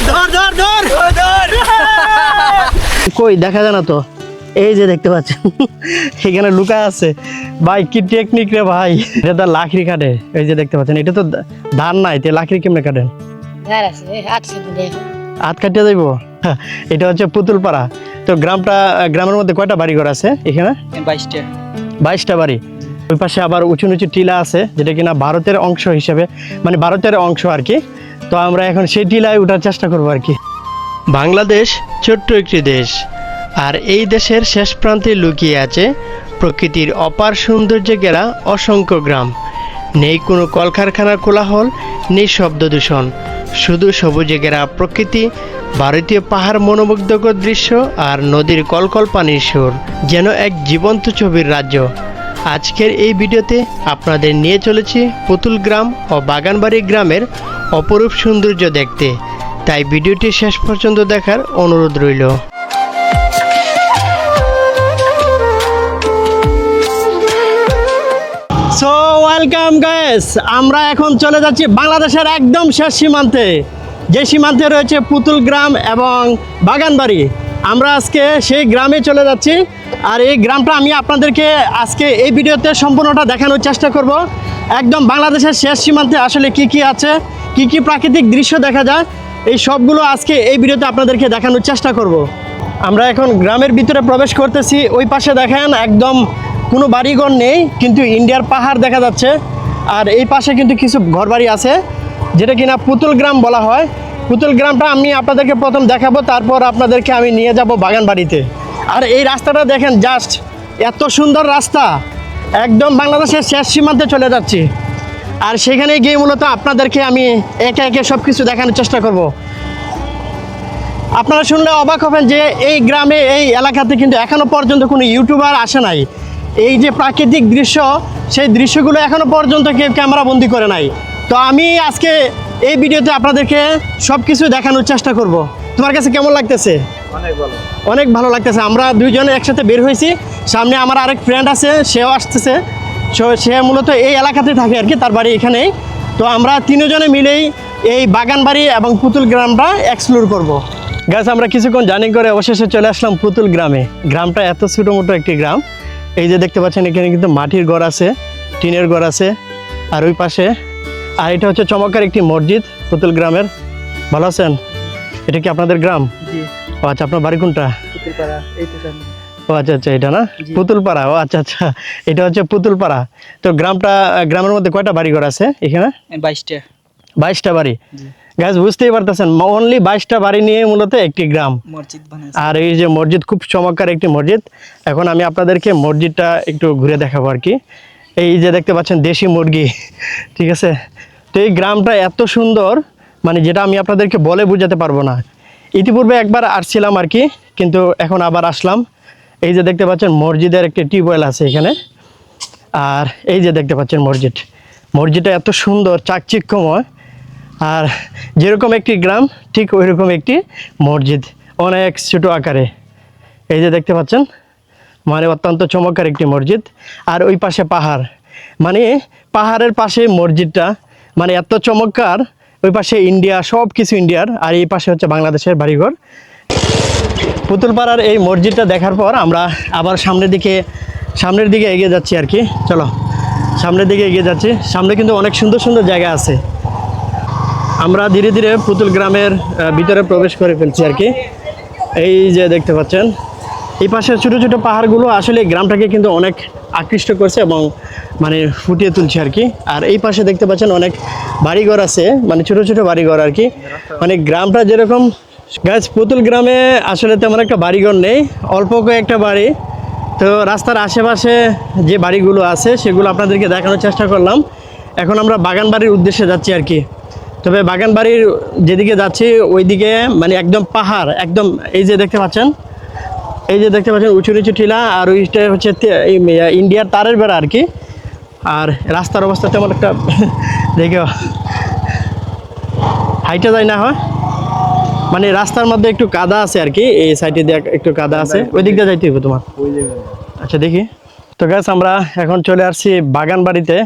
ধর ধর ধর ধর কই দেখা যায় না তো। এই যে দেখতে পাচ্ছেন এখানে লুকা আছে ভাই, কি টেকনিক রে ভাই। এটা তো লাকড়ি কাটে, এই যে দেখতে পাচ্ছেন এটা তো ধান নাই, তে লাকড়ি কেমনে কাটেন? হাত কাটিয়ে যাইব। এটা হচ্ছে পুতুলপাড়া। তো গ্রামের মধ্যে কয়টা বাড়িঘর আছে এখানে? 22টা বাড়ি। ওই পাশে আবার উঁচু নিচু টিলা আছে, যেটা কিনা ভারতের অংশ হিসেবে, মানে ভারতের অংশ আর কি। তো আমরা এখন সেই টিলায় ওঠার চেষ্টা করবো আর কি। বাংলাদেশ ছোট্ট একটি দেশ, আর এই দেশের শেষ প্রান্তে লুকিয়ে আছে প্রকৃতির অপার সৌন্দর্যে ঘেরা অসংখ্য গ্রাম। নেই কোনো কলকারখানার কোলাহল, নেই শব্দ দূষণ, শুধু সবুজে ঘেরা প্রকৃতি, ভারতীয় পাহাড় মনোমুগ্ধকর দৃশ্য আর নদীর কলকল পানির সুর, যেন এক জীবন্ত ছবির রাজ্য। আজকের এই ভিডিওতে আপনাদের নিয়ে চলেছি পুতুল গ্রাম ও বাগানবাড়ি গ্রামের অপরূপ সৌন্দর্য দেখতে, তাই ভিডিওটি শেষ পর্যন্ত দেখার অনুরোধ রইল। সো ওয়েলকাম গাইস, আমরা এখন চলে যাচ্ছি বাংলাদেশের একদম শেষ সীমান্তে, যে সীমান্তে রয়েছে পুতুল গ্রাম এবং বাগানবাড়ি। আমরা আজকে সেই গ্রামে চলে যাচ্ছি, আর এই গ্রামটা আমি আপনাদেরকে আজকে এই ভিডিওতে সম্পূর্ণটা দেখানোর চেষ্টা করব। একদম বাংলাদেশের শেষ সীমান্তে আসলে কি কি আছে, কি কি প্রাকৃতিক দৃশ্য দেখা যায়, এই সবগুলো আজকে এই ভিডিওতে আপনাদেরকে দেখানোর চেষ্টা করব। আমরা এখন গ্রামের ভিতরে প্রবেশ করতেছি। ওই পাশে দেখেন একদম কোনো বাড়িঘর নেই, কিন্তু ইন্ডিয়ার পাহাড় দেখা যাচ্ছে। আর এই পাশে কিন্তু কিছু ঘরবাড়ি আছে, যেটা কিনা পুতুল গ্রাম বলা হয়। পুতুল গ্রামটা আমি আপনাদেরকে প্রথম দেখাবো, তারপর আপনাদেরকে আমি নিয়ে যাব বাগানবাড়িতে। আর এই রাস্তাটা দেখেন, জাস্ট এত সুন্দর রাস্তা, একদম বাংলাদেশের শেষ সীমান্তে চলে যাচ্ছি। আর সেখানে গিয়ে মূলত আপনাদেরকে আমি একে একে সব কিছু দেখানোর চেষ্টা করব। আপনারা শুনলে অবাক হবেন যে এই গ্রামে, এই এলাকাতে কিন্তু এখনও পর্যন্ত কোনো ইউটিউবার আসে নাই। এই যে প্রাকৃতিক দৃশ্য, সেই দৃশ্যগুলো এখনও পর্যন্ত কেউ ক্যামেরা বন্দি করে নাই। তো আমি আজকে এই ভিডিওতে আপনাদেরকে সব কিছু দেখানোর চেষ্টা করব। তোমার কাছে কেমন লাগতেছে? অনেক ভালো লাগতেছে। আমরা দুইজনে একসাথে বের হয়েছি, সামনে আমার আরেক ফ্রেন্ড আছে, সেও আসতেছে। সে মূলত এই এলাকাতে থাকে আর কি, তার বাড়ি এখানেই। তো আমরা তিনজনে মিলেই এই বাগানবাড়ি এবং পুতুল গ্রামটা এক্সপ্লোর করব। গাছ আমরা কিছুক্ষণ জার্নি করে অবশেষে চলে আসলাম পুতুল গ্রামে। গ্রামটা এত ছোটো মোটো একটি গ্রাম। এই যে দেখতে পাচ্ছেন এখানে কিন্তু মাটির ঘর আছে, টিনের ঘর আছে, আর ওই পাশে, আর এটা হচ্ছে চমৎকার একটি মসজিদ পুতুল গ্রামের। ভালো আছেন? এটা কি আপনাদের গ্রাম? ও আচ্ছা, আপনার বাড়ি কোনটা? ও আচ্ছা আচ্ছা, এটা না পুতুলপাড়া। ও আচ্ছা আচ্ছা, এটা হচ্ছে পুতুলপাড়া। তো গ্রামের মধ্যে কয়টা বাড়িঘর আছে এখানে? 22টা বাড়ি। গাছ বুঝতেই পারতেছেন, অনলি 22টা বাড়ি নিয়ে মূলত একটি গ্রাম। আর এই যে মসজিদ, খুব চমৎকার একটি মসজিদ। এখন আমি আপনাদেরকে মসজিদটা একটু ঘুরে দেখাবো আর কি। এই যে দেখতে পাচ্ছেন দেশি মুরগি, ঠিক আছে। তো এই গ্রামটা এত সুন্দর, মানে যেটা আমি আপনাদেরকে বলে বোঝাতে পারবো না। ইতিপূর্বে একবার আসছিলাম আর কি, কিন্তু এখন আবার আসলাম। এই যে দেখতে পাচ্ছেন মসজিদের একটি টিউবওয়েল আছে এখানে। আর এই যে দেখতে পাচ্ছেন মসজিদটা এত সুন্দর, চাকচিক্যময়। আর যেরকম একটি গ্রাম, ঠিক ওই রকম একটি মসজিদ, অনেক ছোটো আকারে। এই যে দেখতে পাচ্ছেন, মানে অত্যন্ত চমৎকার একটি মসজিদ। আর ওই পাশে পাহাড়, মানে পাহাড়ের পাশে মসজিদটা, মানে এত চমৎকার। ওই পাশে ইন্ডিয়া, সব কিছু ইন্ডিয়ার, আর এই পাশে হচ্ছে বাংলাদেশের বাড়িঘর। পুতুলপাড়ার এই মসজিদটা দেখার পর আমরা আবার সামনের দিকে এগিয়ে যাচ্ছি আর কি। চলো সামনের দিকে এগিয়ে যাচ্ছি। সামনে কিন্তু অনেক সুন্দর সুন্দর জায়গা আছে। আমরা ধীরে ধীরে পুতুল গ্রামের ভিতরে প্রবেশ করে ফেলছি আর কি। এই যে দেখতে পাচ্ছেন এই পাশের ছোটো ছোটো পাহাড়গুলো আসলে গ্রামটাকে কিন্তু অনেক আকৃষ্ট করছে এবং মানে ফুটিয়ে তুলছে আর কি। আর এই পাশে দেখতে পাচ্ছেন অনেক বাড়িঘর আছে, মানে ছোটো ছোটো বাড়িঘর আর কি। মানে গ্রামটা যেরকম, গাছ পুতুল গ্রামে আসলে তেমন একটা বাড়িঘর নেই, অল্প কয়েকটা বাড়ি। তো রাস্তার আশেপাশে যে বাড়িগুলো আছে সেগুলো আপনাদেরকে দেখানোর চেষ্টা করলাম। এখন আমরা বাগানবাড়ির উদ্দেশ্যে যাচ্ছি আর কি। তবে বাগানবাড়ির যেদিকে যাচ্ছি ওইদিকে মানে একদম পাহাড়, একদম এই যে দেখতে পাচ্ছেন, উঁচু নিচু টিলা, আর ওইটা হচ্ছে ইন্ডিয়ার তারের বেড়া আর কি। আর রাস্তার অবস্থা তেমন একটা দেখে হাইটা যায় না, হয় মানে রাস্তার মধ্যে একটু কাদা আছে আর কি। এই সাইডে দিয়ে একটু কাদা আছে, ওই দিক দিয়ে যাইতে হবে তোমার। আচ্ছা দেখি। তো গাছ আমরা এখন চলে আসছি বাগানবাড়িতে।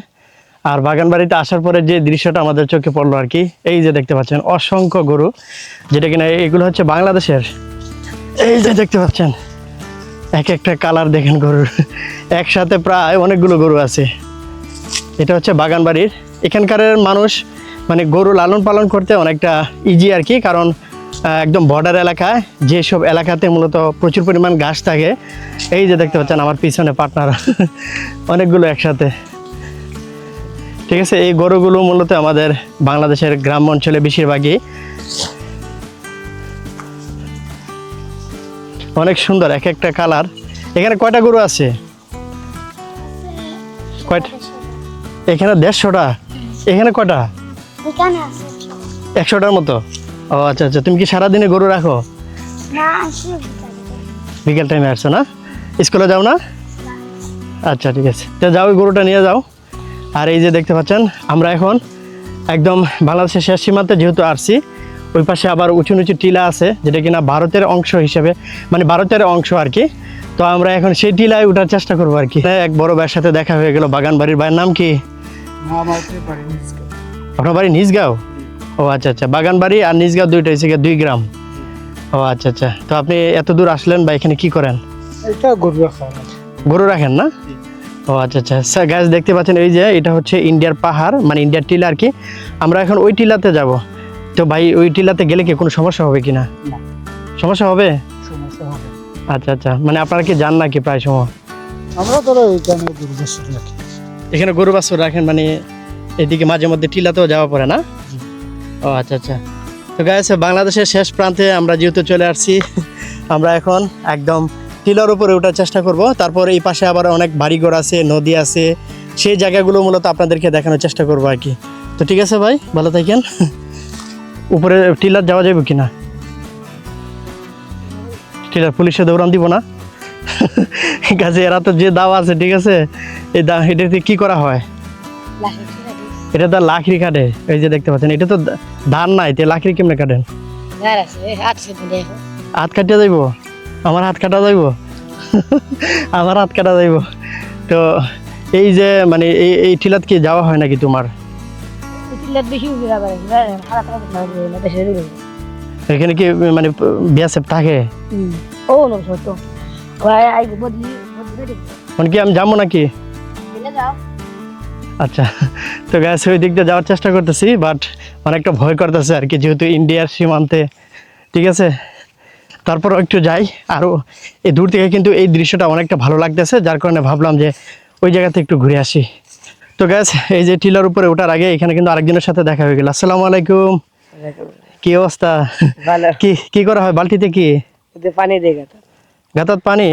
আর বাগান বাড়িতে আসার পরে যে দৃশ্যটা আমাদের চোখে পড়লো আর কি, এই যে দেখতে পাচ্ছেন অসংখ্য গরু, যেটা কিনা এগুলো হচ্ছে বাংলাদেশের। এই যে দেখতে পাচ্ছেন এক একটা কালার দেখেন গরুর, একসাথে প্রায় অনেকগুলো গরু আছে। এটা হচ্ছে বাগান বাড়ির। এখানকার মানুষ মানে গরু লালন পালন করতে অনেকটা ইজি আর কি, কারণ একদম বর্ডার এলাকায়, যেসব এলাকাতে মূলত প্রচুর পরিমাণ ঘাস থাকে। এই যে দেখতে পাচ্ছেন আমার পিছনে পার্টনার অনেকগুলো একসাথে, ঠিক আছে। এই গরুগুলো মূলত আমাদের বাংলাদেশের গ্রাম অঞ্চলে বেশিরভাগই। অনেক সুন্দর এক একটা কালার। এখানে কয়টা গরু আছে? কয়টা? এখানে 150টা। এখানে কয়টা? 100টার মতো। ও আচ্ছা আচ্ছা, তুমি কি সারাদিনে গরু রাখো? বিকেল টাইমে আসছো না? স্কুলে যাও না? আচ্ছা ঠিক আছে, তো যাও, ওই গরুটা নিয়ে যাও। আর এই যে দেখতে পাচ্ছেন আমরা এখন একদম বাংলাদেশের শেষ সীমান্তে যেহেতু আসছি, ওই পাশে আবার উঁচু নিচু টিলা আছে, যেটা কিনা ভারতের অংশ হিসেবে, মানে ভারতের অংশ আর কি। তো আমরা এখন সেই টিলায় ওঠার চেষ্টা করবো আর কি। এক বড় ভাইয়ের সাথে দেখা হয়ে গেল। বাগান বাড়ির ভাইয়ের নাম কি? আপনার বাড়ি নিজগাঁও? ও আচ্ছা আচ্ছা, বাগান বাড়ি আর নিজগাঁও দুইটা হচ্ছে 2 গ্রাম। ও আচ্ছা আচ্ছা, তো আপনি এত দূর আসলেন বা এখানে কি করেন? গরু রাখেন না? ও আচ্ছা আচ্ছা স্যার, গাছ দেখতে পাচ্ছেন এই যে এটা হচ্ছে ইন্ডিয়ার পাহাড়, মানে ইন্ডিয়ার টিলা আর কি। আমরা এখন ওই টিলাতে যাব। তো ভাই ওই টিলাতে গেলে কি কোনো সমস্যা হবে কি না? সমস্যা হবে? আচ্ছা আচ্ছা, মানে আপনারা কি যান নাকি প্রায় সময়? আমরা ধরো এখানে গরু বাছুর রাখি। এখানে গরু বাছুর রাখেন, মানে এদিকে মাঝে মধ্যে টিলাতেও যাওয়া পড়ে না? ও আচ্ছা আচ্ছা। তো গাইস, বাংলাদেশের শেষ প্রান্তে আমরা যেহেতু চলে আসছি, আমরা এখন একদম টিলার উপরে ওঠার চেষ্টা করব। তারপর এই পাশে আবার অনেক বাড়িঘর আছে, নদী আছে, সেই জায়গাগুলো মূলত আপনাদেরকে দেখানোর চেষ্টা করবো আর কি। তো ঠিক আছে ভাই, ভালো থাকেন। উপরে টিলার যাওয়া যাবে কিনা? টিলার পুলিশে দৌড়ান দিব না? ঠিক আছে, এরা তো যে দাও আছে, ঠিক আছে, এই দা এটাতে কি করা হয়? এটা তো লাকড়ি কাটে। এই যে দেখতে পাচ্ছেন, এটা তো ধান নাই, তে লাকড়ি কেমনে কাটেন? হাত কাটিয়া যাইব? আমার হাত কাটা যাইব? আমার হাত কাটা যাইব। তো এই যে মানে এই টিলাত কি যাওয়া হয় নাকি তোমার? এখানে কি মানে বিএসএফ থাকে? মানে কি আমি যাবো নাকি? আচ্ছা, তো গ্যাস ওই দিক দিয়ে যাওয়ার চেষ্টা করতেছি, বাট অনেকটা ভয় করতেছে আর কি, যেহেতু ইন্ডিয়ার সীমান্তে, ঠিক আছে। তারপরও একটু যাই, আরও এই দূর থেকে কিন্তু এই দৃশ্যটা অনেকটা ভালো লাগতেছে, যার কারণে ভাবলাম যে ওই জায়গাতে একটু ঘুরে আসি। তো গ্যাস, এই যে টিলার উপরে ওঠার আগে এখানে কিন্তু আরেকজনের সাথে দেখা হয়ে গেল। আসসালামু আলাইকুম। কি অবস্থা? কি কি করা হয় বালতিতে? কি পানি দেয় গাতাত পানি?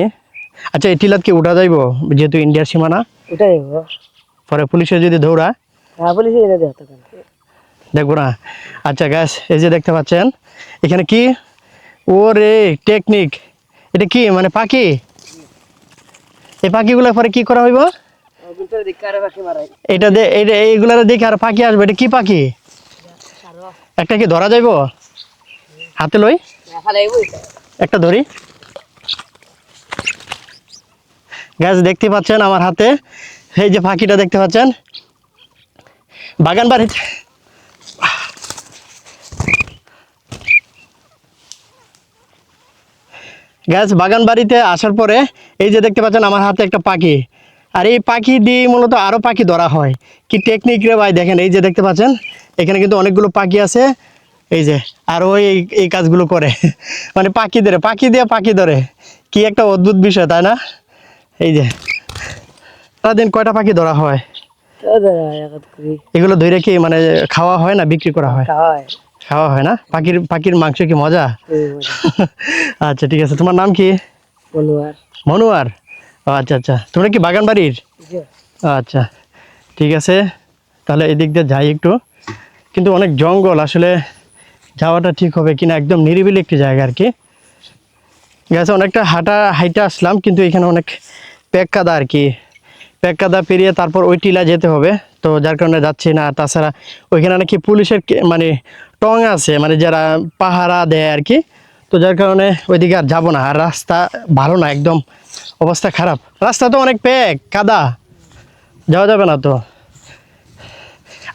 আচ্ছা, এই টিলাত কি উঠা যাইব যেহেতু ইন্ডিয়ার সীমানা? ওটাই পরে পুলিশে যদি দৌড়ায় দেখবো না? আচ্ছা গ্যাস, এই যে দেখতে পাচ্ছেন এখানে কি, ওরে টেকনিক, এটা কি মানে পাখি? এই পাখিগুলো পরে কি করা হইব? এটা এইগুলার দেখে আর পাখি আসবে। এটা কি পাখি? একটা কি ধরা যাইব? হাতে লই একটা ধরি। গ্যাস দেখতে পাচ্ছেন আমার হাতে এই যে পাখিটা দেখতে পাচ্ছেন। বাগান বাড়িতে গ্যাস বাগান বাড়িতে আসার পরে এই যে দেখতে পাচ্ছেন আমার হাতে একটা পাখি, আর এই পাখি দিয়ে মূলত আরও পাখি ধরা হয়। কি টেকনিক রে ভাই, দেখেন এই যে দেখতে পাচ্ছেন এখানে কিন্তু অনেকগুলো পাখি আছে, এই যে আর ওই এই কাজগুলো করে, মানে পাখি দিয়ে পাখি ধরে। কি একটা অদ্ভুত বিষয়, তাই না? এই যে সারাদিন কয়টা পাখি ধরা হয়? এগুলো ধরে কি মানে খাওয়া হয় না বিক্রি করা হয়? খাওয়া হয় না? পাখির মাংস কি মজা? আচ্ছা ঠিক আছে, তোমার নাম কি? মনোয়ার। ও আচ্ছা আচ্ছা, তোমরা কি বাগান বাড়ির? আচ্ছা ঠিক আছে, তাহলে এদিক দিয়ে যাই একটু, কিন্তু অনেক জঙ্গল, আসলে যাওয়াটা ঠিক হবে কিনা। একদম নিরিবিলি একটি জায়গা আর কি। গেছে অনেকটা হাইটা আসলাম, কিন্তু এখানে অনেক প্যাক কাদা আর কি, প্যাক কাদা পেরিয়ে তারপর ওই টিলা যেতে হবে, তো যার কারণে যাচ্ছি না। তাছাড়া ওইখানে নাকি পুলিশের মানে টং আছে, মানে যারা পাহারা দেয় আর কি, তো যার কারণে ওইদিকে আর যাবো না। আর রাস্তা ভালো না, একদম অবস্থা খারাপ, রাস্তা তো অনেক প্যাক কাদা, যাওয়া যাবে না তো।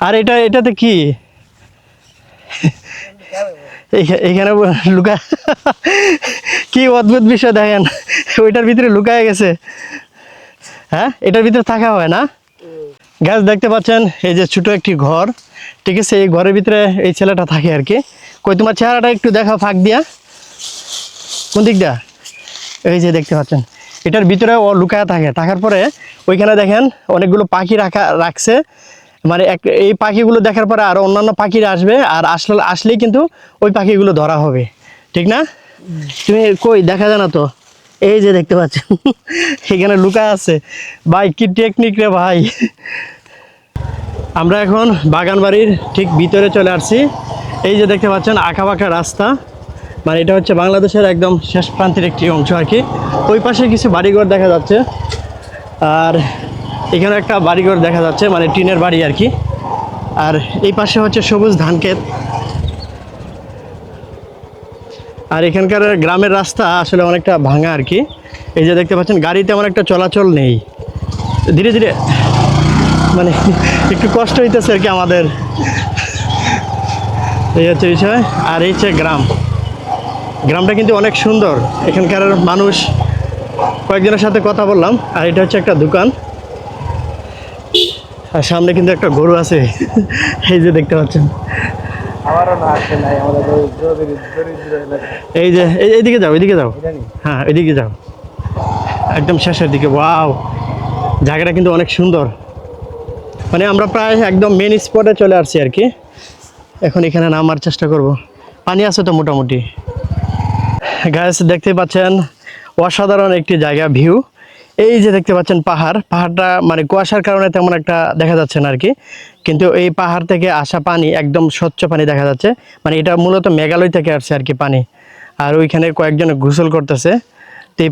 আর এটাতে কি এখানে লুকা কি অদ্ভুত বিষয় দেখেন, ওইটার ভিতরে লুকায় গেছে। হ্যাঁ, এটার ভিতরে থাকা হয় না। গাছ দেখতে পাচ্ছেন, এই যে ছোট একটি ঘর, ঠিক আছে, এই ঘরের ভিতরে এই ছেলেটা থাকে আর কি। কই তোমার চেহারাটা একটু দেখাও ফাঁক দিয়া, কোন দিকটা? এই যে দেখতে পাচ্ছেন, এটার ভিতরে ও লুকায় থাকে। থাকার পরে ওইখানে দেখেন অনেকগুলো পাখি রাখছে, মানে এই পাখিগুলো দেখার পরে আরো অন্যান্য পাখিরা আসবে, আর আসলেই কিন্তু ওই পাখিগুলো ধরা হবে, ঠিক না? তুমি কই দেখা যায় না তো, এই যে দেখতে পাচ্ছেন এখানে লুকায় আছে। ভাই কি টেকনিক রে ভাই। আমরা এখন বাগান বাড়ির ঠিক ভিতরে চলে আসছি। এই যে দেখতে পাচ্ছেন আঁকা বাঁকা রাস্তা, মানে এটা হচ্ছে বাংলাদেশের একদম শেষ প্রান্তের একটি অংশ আর কি। ওই পাশে কিছু বাড়িঘর দেখা যাচ্ছে, আর এখানে একটা বাড়িঘর দেখা যাচ্ছে, মানে টিনের বাড়ি আর কি। আর এই পাশে হচ্ছে সবুজ ধান ক্ষেত। আর এখানকার গ্রামের রাস্তা আসলে অনেকটা ভাঙা আর কি। এই যে দেখতে পাচ্ছেন গাড়ি তেমন একটা চলাচল নেই, ধীরে ধীরে মানে একটু কষ্ট হইতেছে আর কি আমাদের, এই হচ্ছে বিষয়। আর এই হচ্ছে গ্রামটা কিন্তু অনেক সুন্দর। এখানকার মানুষ, কয়েকজনের সাথে কথা বললাম। আর এটা হচ্ছে একটা দোকান, আর সামনে কিন্তু একটা গরু আছে এই যে দেখতে পাচ্ছেন। এই যে এইদিকে যাও, এইদিকে যাও, হ্যাঁ এইদিকে যাও, একদম শেষের দিকে। ওয়াও, জায়গাটা কিন্তু অনেক সুন্দর। মানে আমরা প্রায় একদম মেন স্পটে চলে আসছি আর কি। এখন এখানে নামার চেষ্টা করব। পানি আছে তো মোটামুটি। গাছ দেখতে পাচ্ছেন, অসাধারণ একটি জায়গা, ভিউ। এই যে দেখতে পাচ্ছেন পাহাড়টা মানে কুয়াশার কারণে তেমন একটা দেখা যাচ্ছে না আর কি, কিন্তু এই পাহাড় থেকে আসা পানি একদম স্বচ্ছ পানি দেখা যাচ্ছে। মানে এটা মূলত মেঘালয় থেকে আসছে আর কি পানি। আর ওইখানে কয়েকজন গোসল করতেছে। তো এই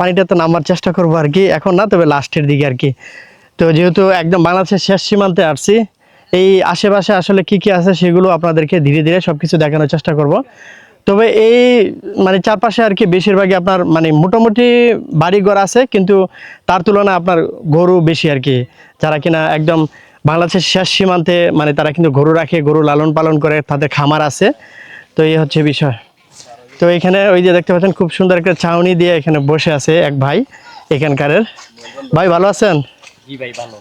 পানিটাতে নামার চেষ্টা করবো আর কি, এখন না, তবে লাস্টের দিকে আর কি। তো যেহেতু একদম বাংলাদেশের শেষ সীমান্তে আসছি, এই আশেপাশে আসলে কি কি আছে সেগুলো আপনাদেরকে ধীরে ধীরে সব কিছু দেখানোর চেষ্টা করব। তবে এই মানে চারপাশে আর কি বেশিরভাগই আপনার মানে মোটামুটি বাড়িঘর আছে, কিন্তু তার তুলনায় আপনার গরু বেশি আর কি। যারা কিনা একদম বাংলাদেশের শেষ সীমান্তে, মানে তারা কিন্তু গরু রাখে, গরু লালন পালন করে, তাদের খামার আছে। তো এই হচ্ছে বিষয়। তো এখানে ওই যে দেখতে পাচ্ছেন খুব সুন্দর একটা ছাউনি দিয়ে এখানে বসে আছে এক ভাই এখানকারের। ভাই ভালো আছেন? জি ভাই ভালো।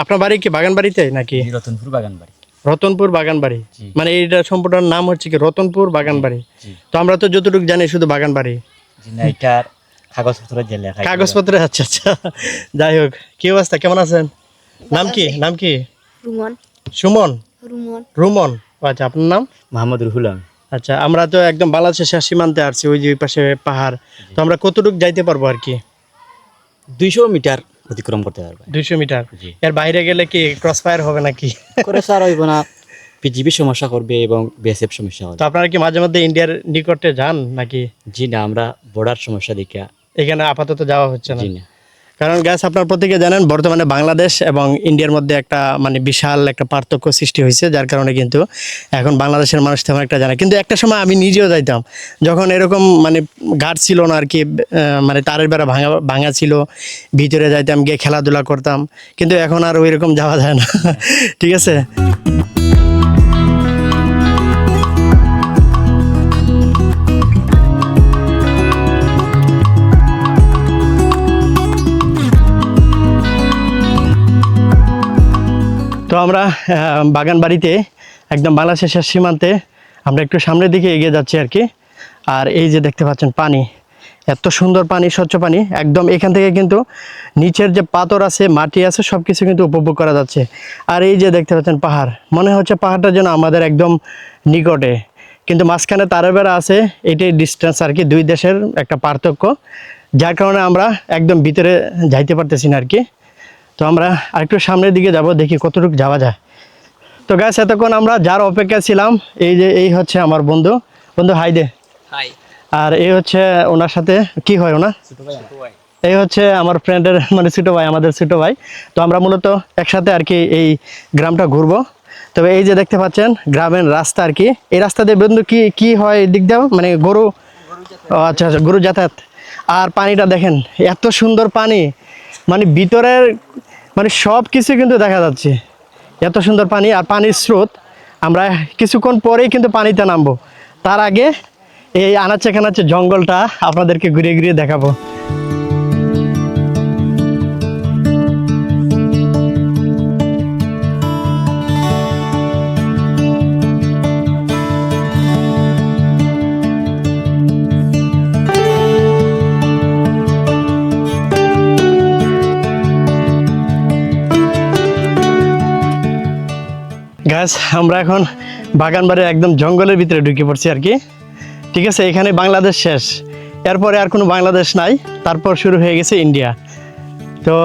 আপনার বাড়ি কি বাগান বাড়িতে নাকি? রতনপুর বাগান বাড়ি। রতনপুর বাগান বাড়ি, মানে এইটা সম্পূর্ণ নাম হচ্ছে কি রতনপুর বাগান বাড়ি? জি। তো আমরা তো যতটুকু জানি শুধু বাগান বাড়ি। জি না, এটার কাগজপত্র যে লেখা। কাগজপত্র, আচ্ছা আচ্ছা। যাই হোক, কি অবস্থা, কেমন আছেন? নাম কি? রুমন। সুমন? রুমন। রুমন, আচ্ছা। আপনার নাম? মোহাম্মদ রুহুল আমিন। আচ্ছা, আমরা তো একদম বাংলাদেশের শেষ সীমান্তে আসছি, ওই যে ওই পাশে পাহাড়। তো আমরা কতটুকু যাইতে পারবো আর কি? 200 মিটার অতিক্রম করতে পারবে। 200 মিটার। জি। এর বাইরে গেলে কি ক্রস ফায়ার হবে নাকি? করে স্যার হইব না, পিজিবি সমস্যা করবে এবং বিএসএফ সমস্যা হবে। তো আপনারা কি মাঝে মধ্যে ইন্ডিয়ার নিকটে যান নাকি? জি না, আমরা বর্ডার সমস্যা দেখে। এখানে আপাতত যাওয়া হচ্ছে না। জি না। কারণ গ্যাস আপনার প্রত্যেকে জানেন, বর্তমানে বাংলাদেশ এবং ইন্ডিয়ার মধ্যে একটা মানে বিশাল একটা পার্থক্য সৃষ্টি হয়েছে, যার কারণে কিন্তু এখন বাংলাদেশের মানুষ তেমন একটা জানে। কিন্তু একটা সময় আমি নিজেও যাইতাম, যখন এরকম মানে গার্ড ছিল না আর কি, মানে তারের বেড়া ভাঙা ছিল, ভিতরে যাইতাম, গিয়ে খেলাধুলা করতাম। কিন্তু এখন আর ওই রকম যাওয়া যায় না ঠিক আছে। তো আমরা বাগান বাড়িতে একদম বাংলাদেশের শেষ সীমান্তে আমরা একটু সামনের দিকে এগিয়ে যাচ্ছি আর কি। আর এই যে দেখতে পাচ্ছেন পানি, এত সুন্দর পানি, স্বচ্ছ পানি একদম। এখান থেকে কিন্তু নিচের যে পাথর আছে, মাটি আছে, সব কিছু কিন্তু উপভোগ করা যাচ্ছে। আর এই যে দেখতে পাচ্ছেন পাহাড়, মনে হচ্ছে পাহাড়টা যেন আমাদের একদম নিকটে, কিন্তু মাঝখানে তারের বেড়া আছে। এটাই ডিস্টেন্স আর কি, দুই দেশের একটা পার্থক্য, যার কারণে আমরা একদম ভিতরে যাইতে পারতেছি না আর কি। তো আমরা আরেকটু সামনের দিকে যাব, দেখি কতটুকু যাওয়া যায়। তো গাছ এতক্ষণ আমরা যার অপেক্ষা ছিলাম, এই হচ্ছে আমার বন্ধু হাই দে। হাই। আর এই হচ্ছে ওনার সাথে কি হয় ওনা, এই হচ্ছে আমার ফ্রেন্ডের মানে ছোটো ভাই, আমাদের ছোটো ভাই। তো আমরা মূলত একসাথে আর কি এই গ্রামটা ঘুরবো। তবে এই যে দেখতে পাচ্ছেন গ্রামের রাস্তা আর কি, এই রাস্তা দিয়ে বন্ধু কি হয় দিক দাও, মানে গরু, আচ্ছা আচ্ছা, গরু যাতায়াত। আর পানিটা দেখেন, এত সুন্দর পানি, মানে ভিতরের মানে সব কিছু কিন্তু দেখা যাচ্ছে। এত সুন্দর পানি আর পানির স্রোত। আমরা কিছুক্ষণ পরেই কিন্তু পানিতে নামবো, তার আগে এই আনাচে কানাচে জঙ্গলটা আপনাদেরকে ঘুরিয়ে ঘুরিয়ে দেখাবো। গাছ আমরা এখন বাগানবাড়ির একদম জঙ্গলের ভিতরে ঢুকে পড়ছি আর কি। ঠিক আছে, এখানে বাংলাদেশ শেষ, এরপরে আর কোনো বাংলাদেশ নাই, তারপর শুরু হয়ে গেছে ইন্ডিয়া। তো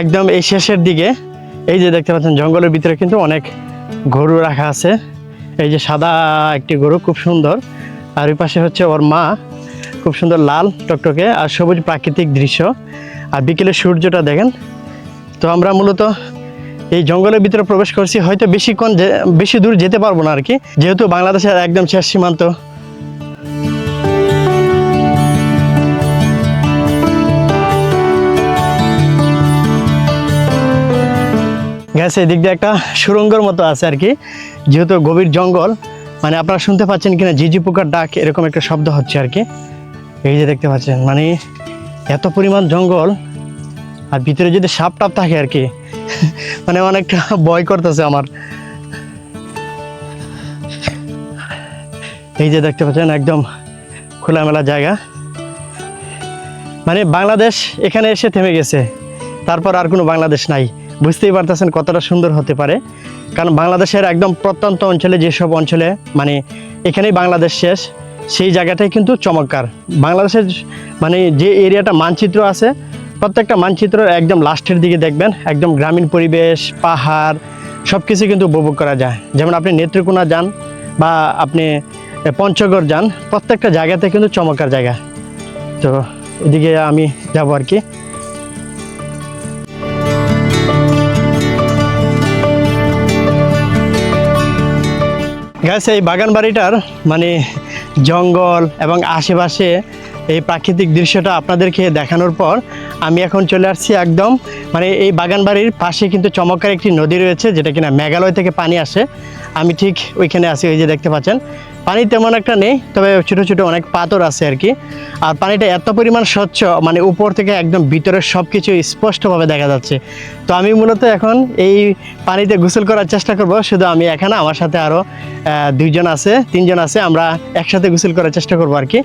একদম এই শেষের দিকে এই যে দেখতে পাচ্ছেন জঙ্গলের ভিতরে কিন্তু অনেক গরু রাখা আছে। এই যে সাদা একটি গরু খুব সুন্দর, আর ওই পাশে হচ্ছে ওর মা, খুব সুন্দর লাল টকটকে আর সবুজ প্রাকৃতিক দৃশ্য। আর বিকেলে সূর্যটা দেখেন। তো আমরা মূলত এই জঙ্গলের ভিতরে প্রবেশ করছি, হয়তো বেশি দূর যেতে পারবো না আর কি, যেহেতু বাংলাদেশের একদম শেষ সীমান্ত। গেছে এদিক দিয়ে একটা সুড়ঙ্গের মতো আছে আর কি, যেহেতু গভীর জঙ্গল। মানে আপনারা শুনতে পাচ্ছেন কিনা ঝিঝি পোকার ডাক, এরকম একটা শব্দ হচ্ছে আর কি। এই যে দেখতে পাচ্ছেন, মানে এত পরিমাণ জঙ্গল, আর ভিতরে যদি সাপ টাপ থাকে আর কি, মানে অনেকটা ভয় করতেছে আমার। এই যে দেখতে পাচ্ছেন একদম খোলামেলা জায়গা, মানে বাংলাদেশ এখানে এসে থেমে গেছে, তারপর আর কোনো বাংলাদেশ নাই। বুঝতেই পারতেছেন কতটা সুন্দর হতে পারে, কারণ বাংলাদেশের একদম প্রত্যন্ত অঞ্চলে যেসব অঞ্চলে মানে এখানেই বাংলাদেশ শেষ, সেই জায়গাটাই কিন্তু চমৎকার। বাংলাদেশের মানে যে এরিয়াটা মানচিত্র আছে, প্রত্যেকটা মানচিত্রের একদম লাস্টের দিকে দেখবেন একদম গ্রামীণ পরিবেশ, পাহাড়, সব কিছু কিন্তু উপভোগ করা যায়। যেমন আপনি নেত্রকোনা যান বা আপনি পঞ্চগড় যান, প্রত্যেকটা জায়গাতে কিন্তু চমৎকার জায়গা। তো এদিকে আমি যাব আর কি। গাছ এই বাগান বাড়িটার মানে জঙ্গল এবং আশেপাশে এই প্রাকৃতিক দৃশ্যটা আপনাদেরকে দেখানোর পর আমি এখন চলে আসছি একদম মানে এই বাগান বাড়ির পাশে কিন্তু চমৎকার একটি নদী রয়েছে, যেটা কিনা মেঘালয় থেকে পানি আসে। আমি ঠিক ওইখানে আছি, ওই যে দেখতে পাচ্ছেন। পানি তেমন একটা নেই, তবে ছোটো ছোটো অনেক পাথর আছে আর কি। আর পানিটা এত পরিমাণ স্বচ্ছ, মানে উপর থেকে একদম ভিতরের সব কিছু স্পষ্টভাবে দেখা যাচ্ছে। তো আমি মূলত এখন এই পানিতে গোসল করার চেষ্টা করব। শুধু আমি এখানে, আমার সাথে আরও 2জন আছে, 3জন আছে, আমরা একসাথে গোসল করার চেষ্টা করব আর কি।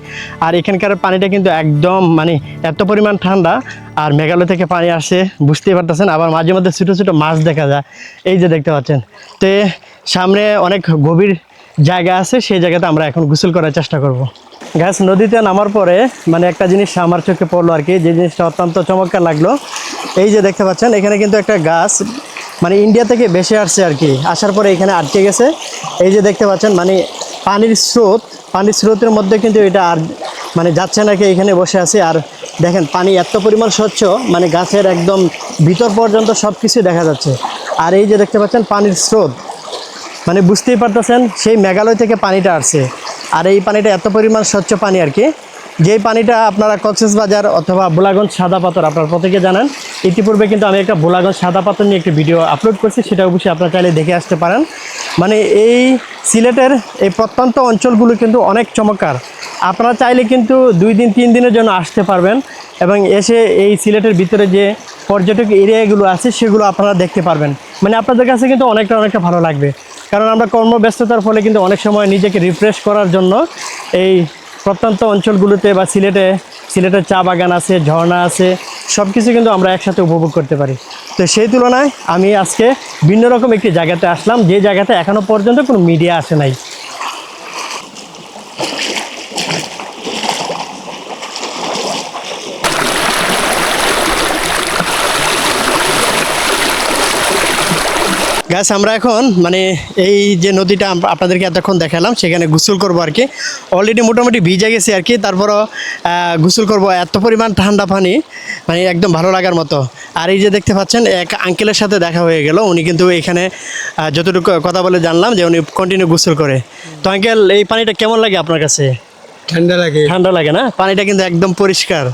আর এখানকার পানিটা কিন্তু একদম মানে এত পরিমাণ ঠান্ডা, আর মেঘালয় থেকে পানি আসে, বুঝতেই পারতেছেন। আবার মাঝে মধ্যে ছোটো ছোটো মাছ দেখা যায়, এই যে দেখতে পাচ্ছেন। তো সামনে অনেক গভীর জায়গা আছে, সেই জায়গাতে আমরা এখন গোসল করার চেষ্টা করব। গাছ নদীতে নামার পরে মানে একটা জিনিস আমার চোখে পড়লো আর কি, যে জিনিসটা অত্যন্ত চমৎকার লাগলো। এই যে দেখতে পাচ্ছেন, এখানে কিন্তু একটা গাছ মানে ইন্ডিয়া থেকে বেশি আসছে আর কি, আসার পরে এখানে আটকে গেছে। এই যে দেখতে পাচ্ছেন, মানে পানির স্রোতের মধ্যে কিন্তু এটা আর মানে যাচ্ছে নাকি, এখানে বসে আছে। আর দেখেন পানি এত পরিমাণ স্বচ্ছ, মানে গাছের একদম ভিতর পর্যন্ত সব কিছু দেখা যাচ্ছে। আর এই যে দেখতে পাচ্ছেন পানির স্রোত, মানে বুঝতেই পারতেছেন সেই মেঘালয় থেকে পানিটা আসছে। আর এই পানিটা এত পরিমাণ স্বচ্ছ পানি আর কি, যেই পানিটা আপনারা কক্সবাজার অথবা ভোলাগঞ্জ সাদা পাথর, আপনারা প্রত্যেকে জানেন। ইতিপূর্বে কিন্তু আমি একটা ভোলাগঞ্জ সাদা পাথর নিয়ে একটি ভিডিও আপলোড করছি, সেটা অবশ্যই আপনারা চাইলে দেখে আসতে পারেন। মানে এই সিলেটের এই প্রত্যন্ত অঞ্চলগুলো কিন্তু অনেক চমৎকার। আপনারা চাইলে কিন্তু 2 দিন 3 দিনের জন্য আসতে পারবেন, এবং এসে এই সিলেটের ভিতরে যে পর্যটক এরিয়াগুলো আছে সেগুলো আপনারা দেখতে পারবেন। মানে আপনাদের কাছে কিন্তু অনেকটা ভালো লাগবে, কারণ আমরা কর্মব্যস্ততার ফলে কিন্তু অনেক সময় নিজেকে রিফ্রেশ করার জন্য এই প্রত্যন্ত অঞ্চলগুলোতে বা সিলেটের চা বাগান আছে, ঝর্ণা আছে, সব কিছু কিন্তু আমরা একসাথে উপভোগ করতে পারি। তো সেই তুলনায় আমি আজকে ভিন্ন রকম একটি জায়গাতে আসলাম, যে জায়গাতে এখনও পর্যন্ত কোনো মিডিয়া আসে নাই। গাছ আমরা এখন মানে এই যে নদীটা আপনাদেরকে এতক্ষণ দেখালাম, সেখানে গোসল করবো আর কি। অলরেডি মোটামুটি ভিজে গেছে আর কি, তারপরও গোসল করব। এত পরিমাণ ঠান্ডা পানি, মানে একদম ভালো লাগার মতো। আর এই যে দেখতে পাচ্ছেন এক আঙ্কেলের সাথে দেখা হয়ে গেল, উনি কিন্তু এখানে যতটুকু কথা বলে জানলাম যে উনি কন্টিনিউ গোসল করে। তো আঙ্কেল, এই পানিটা কেমন লাগে আপনার কাছে? ঠান্ডা লাগে না? পানিটা কিন্তু একদম পরিষ্কার,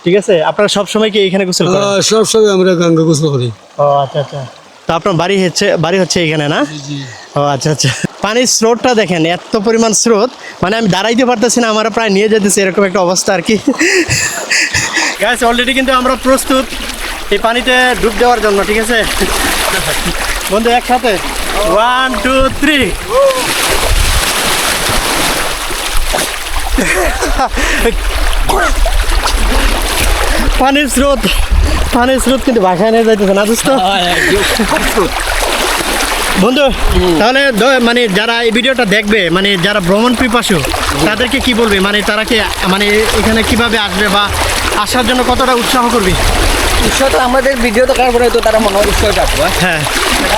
ঠিক আছে। আপনারা সবসময় কি এখানে গোসল করেন? সবসময় আমরা গঙ্গা গোসল করি। ও আচ্ছা। তো তো আপনার বাড়ি হচ্ছে এখানে না? ও আচ্ছা আচ্ছা। পানির স্রোতটা দেখেন, এত পরিমাণ স্রোত, মানে আমি দাঁড়াইতে পারতেছি না, আমরা প্রায় নিয়ে যেতেছি এরকম একটা অবস্থা আর কি। গাইস অলরেডি কিন্তু আমরা প্রস্তুত এই পানিতে ডুব দেওয়ার জন্য, ঠিক আছে বন্ধু? একসাথে 1 2 3। পানির স্রোত কিন্তু ভাষায় নিয়ে যাইতেছে না দোস্ত? বন্ধু তাহলে মানে যারা এই ভিডিওটা দেখবে, মানে যারা ভ্রমণ পিপাসু, তাদেরকে কি বলবে? মানে তারা কি মানে এখানে কিভাবে আসবে বা আসার জন্য কতটা উৎসাহ করবে? উৎসাহ তো আমাদের ভিডিও তো কারণে তো তারা মনে হয় উৎসাহ থাকবে। হ্যাঁ,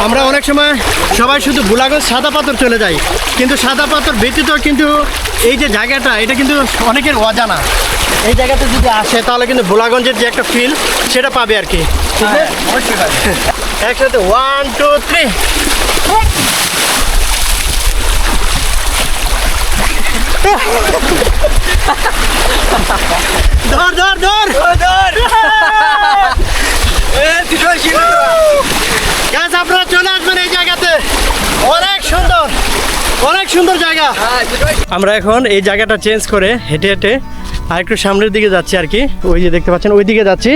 আমরা অনেক সময় সবাই শুধু বুলাগঞ্জ সাদা পাথর চলে যাই, কিন্তু সাদা পাথর ব্যতীত কিন্তু এই যে জায়গাটা, এটা কিন্তু অনেকের অজানা। এই জায়গাতে যদি আসে তাহলে কিন্তু বুলাগঞ্জের যে একটা ফিল সেটা পাবে আর কি। একসাথে 1 2 3। ধর গাছ, আপনারা চলে আসবেন এই জায়গাতে, অনেক সুন্দর জায়গা। আমরা এখন এই জায়গাটা চেঞ্জ করে হেঁটে হেঁটে আর একটু সামনের দিকে যাচ্ছি আর কি। ওই যে দেখতে পাচ্ছেন ওই দিকে যাচ্ছি,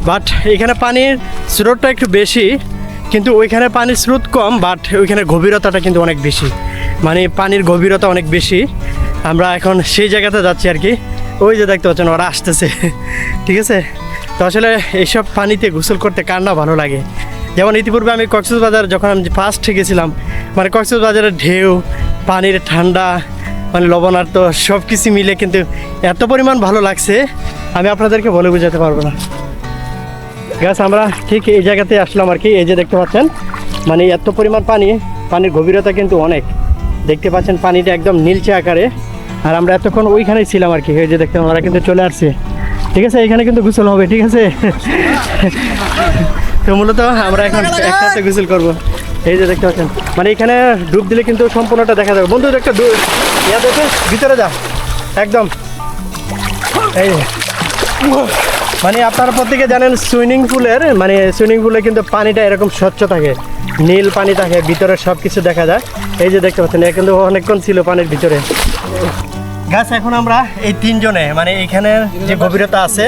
বাট এখানে পানির স্রোতটা একটু বেশি, কিন্তু ওইখানে পানির স্রোত কম, বাট ওইখানে গভীরতাটা কিন্তু অনেক বেশি, মানে পানির গভীরতা অনেক বেশি। আমরা এখন সেই জায়গাতে যাচ্ছি আর কি। ওই যে দেখতে পাচ্ছেন ওরা আসতেছে, ঠিক আছে? তো আসলে এইসব পানিতে গোসল করতে কার না ভালো লাগে? যেমন ইতিপূর্বে আমি কক্সবাজার যখন আমি ফার্স্ট গেছিলাম, মানে কক্সবাজারের ঢেউ, পানির ঠান্ডা, মানে লবণাক্ত সব কিছু মিলে কিন্তু এত পরিমাণ ভালো লাগছে, আমি আপনাদেরকে বলে বোঝাতে পারবো না। গাছ আমরা ঠিক এই জায়গাতে আসলাম আর কি। এই যে দেখতে পাচ্ছেন, মানে এত পরিমাণ পানির গভীরতা কিন্তু অনেক। দেখতে পাচ্ছেন পানিটা একদম নীলচে আকারে, আর আমরা এতক্ষণ ওইখানেই ছিলাম আর কি। এই যে দেখতে আমরা কিন্তু চলে আসছি, ঠিক আছে? এখানে কিন্তু গোসল হবে, ঠিক আছে? তো মূলত আমরা এখন একসাথে গোসল করবো। এই যে দেখতে পাচ্ছেন, মানে এখানে ডুব দিলে কিন্তু সম্পূর্ণটা দেখা যাবে। বন্ধু একটা ইয়া দেখে ভিতরে যা একদম। এই মানে আপনারা প্রত্যেকে জানেন সুইমিং পুলে কিন্তু পানিটা এরকম স্বচ্ছ থাকে, নীল পানি থাকে, ভিতরে সব কিছু দেখা যায়। এই যে দেখতে পাচ্ছেন, কিন্তু অনেকক্ষণ ছিল পানির ভিতরে। গাছ এখন আমরা এই তিনজনে, মানে এখানে যে গভীরতা আছে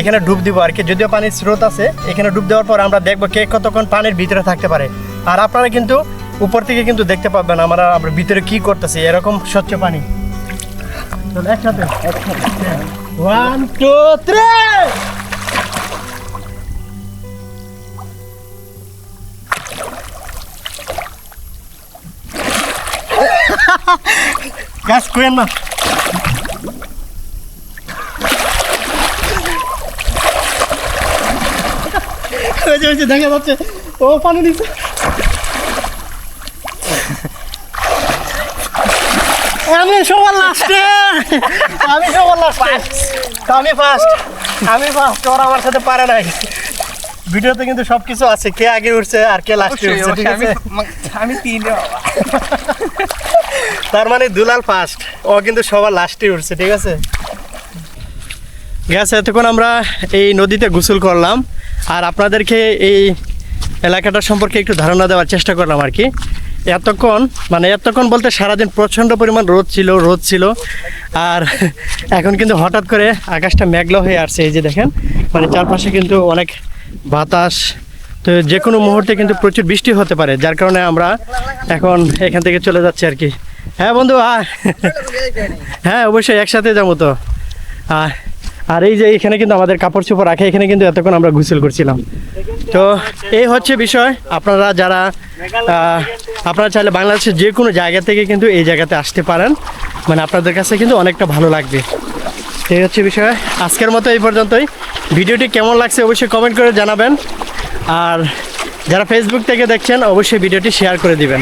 এখানে ডুব দিব আর কি। যদিও পানির স্রোত আছে, এখানে ডুব দেওয়ার পর আমরা দেখবো কে কতক্ষণ পানির ভিতরে থাকতে পারে। আর আপনারা কিন্তু উপর থেকে কিন্তু দেখতে পাবেন আমরা ভিতরে কি করতেছি, এরকম স্বচ্ছ পানি। একসাথে 1 2 3। গাছ কোয়েন না, দেখা যাচ্ছে ও পানি দিচ্ছে। আমি সবার লাস্টে, আমি ফার্স্ট। ওরা আমার সাথে পারে নাই। ভিডিওতে কিন্তু সবকিছু আছে, কে আগে উঠছে আর কে লাস্টে উঠছে, ঠিক আছে? আমি 3 তার মানে দুলাল ফার্স্ট, ও কিন্তু সবার লাস্টে উঠছে, ঠিক আছে? গেছে এতক্ষণ আমরা এই নদীতে গোসল করলাম, আর আপনাদেরকে এই এলাকাটা সম্পর্কে একটু ধারণা দেওয়ার চেষ্টা করলাম আর কি। এতক্ষণ বলতে সারাদিন প্রচণ্ড পরিমাণ রোদ ছিল, আর এখন কিন্তু হঠাৎ করে আকাশটা মেঘলা হয়ে আসছে। এই যে দেখেন, মানে চারপাশে কিন্তু অনেক বাতাস, তো যে কোনো মুহূর্তে কিন্তু প্রচুর বৃষ্টি হতে পারে, যার কারণে আমরা এখন এখান থেকে চলে যাচ্ছি আর কি। হ্যাঁ বন্ধু, হ্যাঁ অবশ্যই একসাথে যাবো তো। আর এই যে এখানে কিন্তু আমাদের কাপড় চোপড় রাখে, এখানে কিন্তু এতক্ষণ আমরা গোসল করছিলাম। তো এই হচ্ছে বিষয়। আপনারা চাইলে বাংলাদেশের যে কোনো জায়গা থেকে কিন্তু এই জায়গাতে আসতে পারেন, মানে আপনাদের কাছে কিন্তু অনেকটা ভালো লাগবে। এই হচ্ছে বিষয়। আজকের মতো এই পর্যন্তই। ভিডিওটি কেমন লাগছে অবশ্যই কমেন্ট করে জানাবেন, আর যারা ফেসবুক থেকে দেখছেন অবশ্যই ভিডিওটি শেয়ার করে দিবেন।